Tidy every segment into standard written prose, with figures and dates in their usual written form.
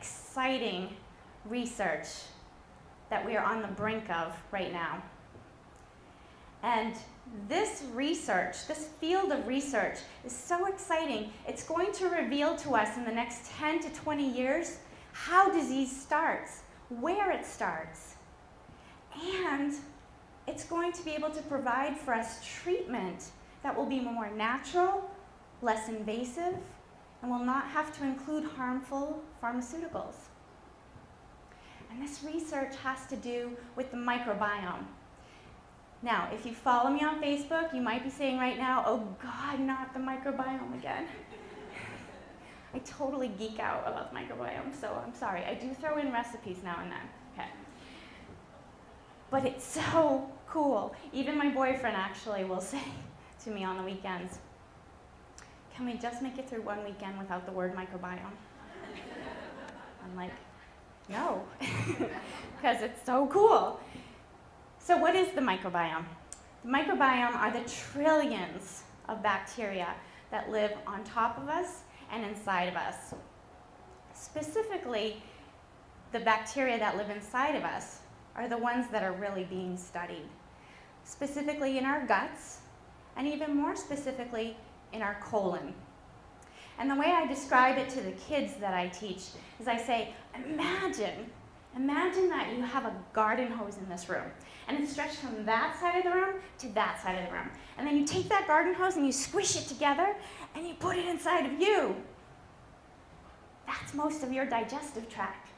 exciting research that we are on the brink of right now. And this research, this field of research, is so exciting. It's going to reveal to us in the next 10 to 20 years how disease starts, where it starts, and it's going to be able to provide for us treatment that will be more natural, less invasive, and will not have to include harmful pharmaceuticals. And this research has to do with the microbiome. Now, if you follow me on Facebook, you might be saying right now, oh God, not the microbiome again. I totally geek out about the microbiome, so I'm sorry. I do throw in recipes now and then, okay. But it's so cool. Even my boyfriend actually will say to me on the weekends, can we just make it through one weekend without the word microbiome? I'm like, no, because it's so cool. So what is the microbiome? The microbiome are the trillions of bacteria that live on top of us and inside of us. Specifically, the bacteria that live inside of us are the ones that are really being studied, specifically in our guts, and even more specifically in our colon. And the way I describe it to the kids that I teach is I say, imagine that you have a garden hose in this room, and it's stretched from that side of the room to that side of the room. And then you take that garden hose and you squish it together, and you put it inside of you. That's most of your digestive tract.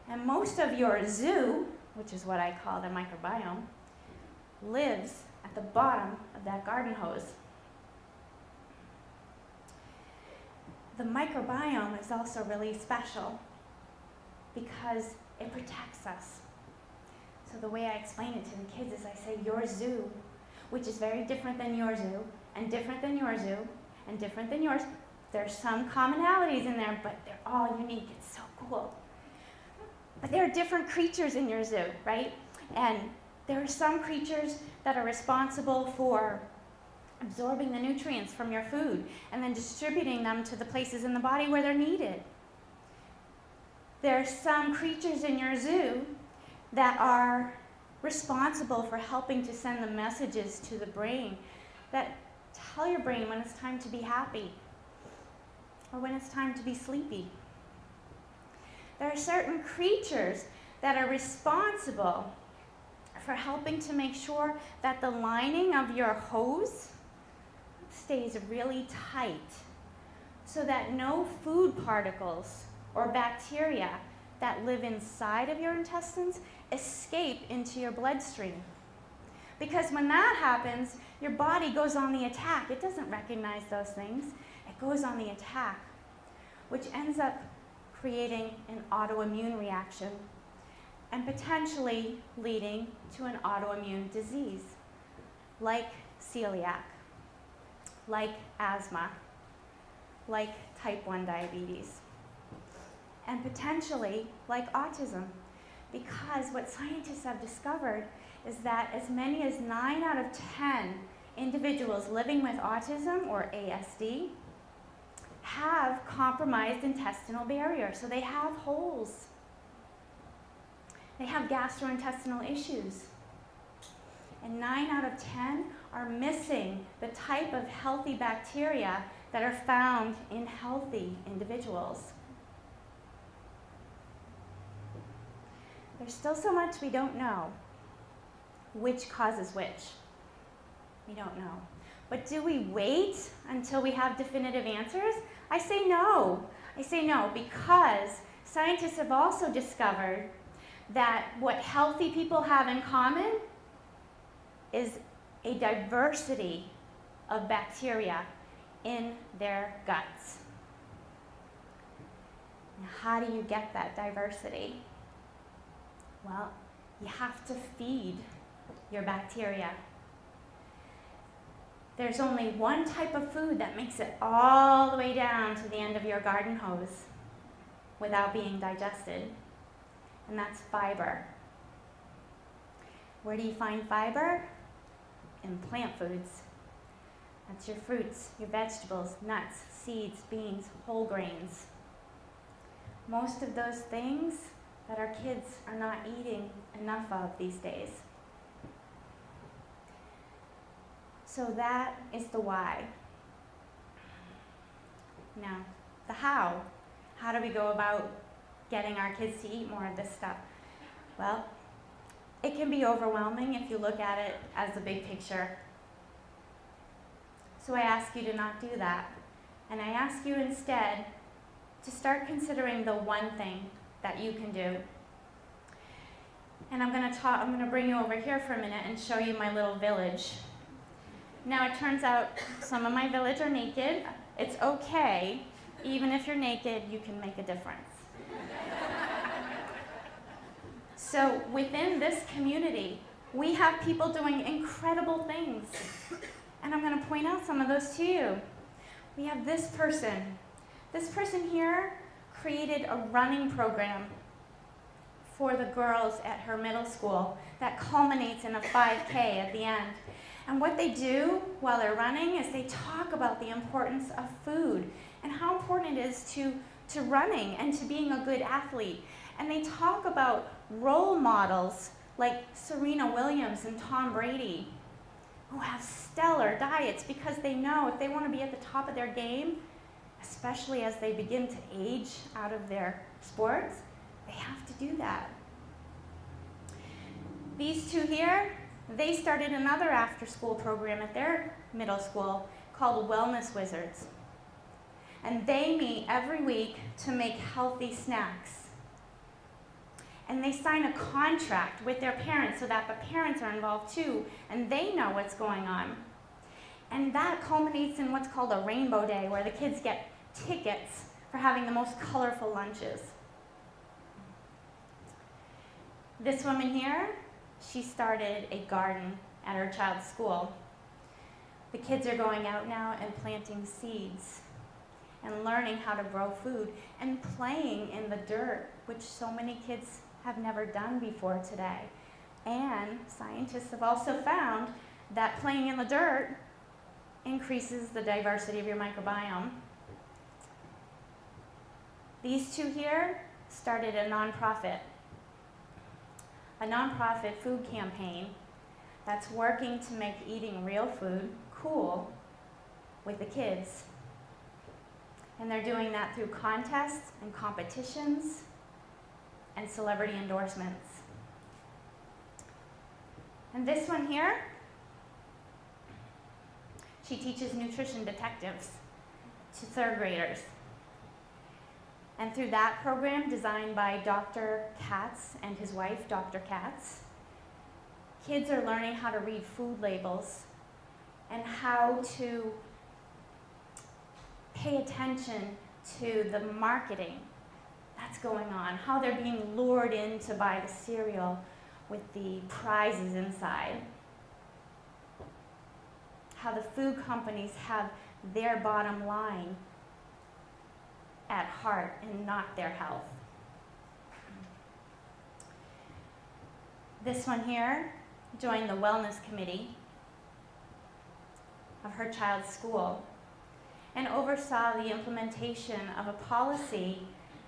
And most of your zoo, which is what I call the microbiome, lives at the bottom of that garden hose. The microbiome is also really special because it protects us. So the way I explain it to the kids is I say, your zoo, which is very different than your zoo, and different than your zoo, and different than yours. There's some commonalities in there, but they're all unique. It's so cool. But there are different creatures in your zoo, right? And there are some creatures that are responsible for absorbing the nutrients from your food and then distributing them to the places in the body where they're needed. There are some creatures in your zoo that are responsible for helping to send the messages to the brain that tell your brain when it's time to be happy or when it's time to be sleepy. There are certain creatures that are responsible for helping to make sure that the lining of your hose stays really tight so that no food particles or bacteria that live inside of your intestines escape into your bloodstream. Because when that happens, your body goes on the attack. It doesn't recognize those things. It goes on the attack, which ends up creating an autoimmune reaction and potentially leading to an autoimmune disease like celiac, like asthma, like type 1 diabetes, and potentially like autism. Because what scientists have discovered is that as many as 9 out of 10 individuals living with autism or ASD have compromised intestinal barrier. So they have holes. They have gastrointestinal issues. And 9 out of 10 are missing the type of healthy bacteria that are found in healthy individuals. There's still so much we don't know. Which causes which? We don't know. But do we wait until we have definitive answers? I say no. I say no because scientists have also discovered that what healthy people have in common is a diversity of bacteria in their guts. Now, how do you get that diversity? Well, you have to feed your bacteria. There's only one type of food that makes it all the way down to the end of your garden hose without being digested, and that's fiber. Where do you find fiber? In plant foods. That's your fruits, your vegetables, nuts, seeds, beans, whole grains. most of those things that our kids are not eating enough of these days. So that is the why. Now, the how. How do we go about getting our kids to eat more of this stuff? Well, it can be overwhelming if you look at it as the big picture. So I ask you to not do that. And I ask you instead to start considering the one thing that you can do. And I'm going to bring you over here for a minute and show you my little village. Now it turns out some of my village are naked. It's okay. Even if you're naked, you can make a difference. So within this community, we have people doing incredible things. And I'm going to point out some of those to you. We have this person. This person here created a running program for the girls at her middle school that culminates in a 5K at the end. And what they do while they're running is they talk about the importance of food and how important it is to running and to being a good athlete. And they talk about role models like Serena Williams and Tom Brady who have stellar diets because they know if they want to be at the top of their game, especially as they begin to age out of their sports, they have to do that. These two here, they started another after-school program at their middle school called Wellness Wizards. And they meet every week to make healthy snacks. And they sign a contract with their parents so that the parents are involved too, and they know what's going on. And that culminates in what's called a Rainbow Day, where the kids get tickets for having the most colorful lunches. This woman here, she started a garden at her child's school. The kids are going out now and planting seeds and learning how to grow food and playing in the dirt, which so many kids have never done before today. And scientists have also found that playing in the dirt increases the diversity of your microbiome. These two here started a nonprofit food campaign that's working to make eating real food cool with the kids. And they're doing that through contests and competitions and celebrity endorsements. And this one here, she teaches nutrition detectives to third graders. And through that program, designed by Dr. Katz and his wife, Dr. Katz, kids are learning how to read food labels and how to pay attention to the marketing that's going on, how they're being lured in to buy the cereal with the prizes inside, how the food companies have their bottom line at heart and not their health. This one here joined the wellness committee of her child's school and oversaw the implementation of a policy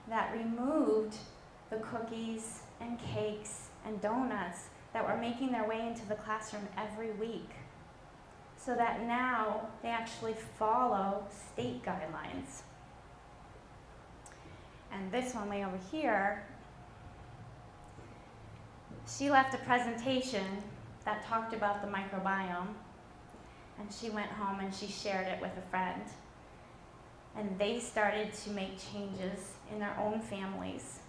that removed the cookies and cakes and donuts that were making their way into the classroom every week, so that now they actually follow state guidelines. And this one way over here, she left a presentation that talked about the microbiome, and she went home and she shared it with a friend. And they started to make changes in their own families.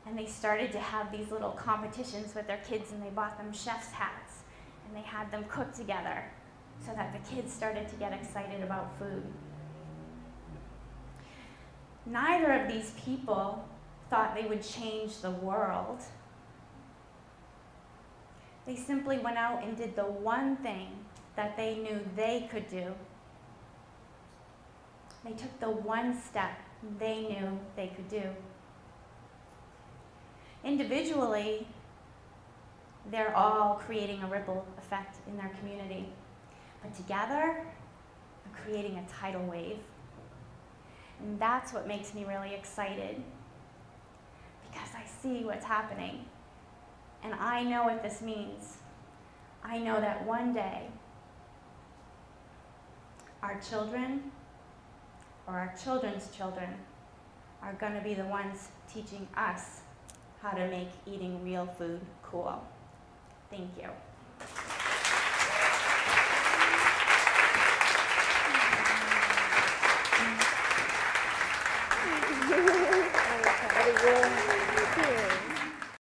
And they started to have these little competitions with their kids, and they bought them chef's hats, and they had them cook together so that the kids started to get excited about food. Neither of these people thought they would change the world. They simply went out and did the one thing that they knew they could do. They took the one step they knew they could do. Individually, they're all creating a ripple effect in their community. But together, they're creating a tidal wave. And that's what makes me really excited, because I see what's happening. And I know what this means. I know that one day, our children, or our children's children, are going to be the ones teaching us how to make eating real food cool. Thank you.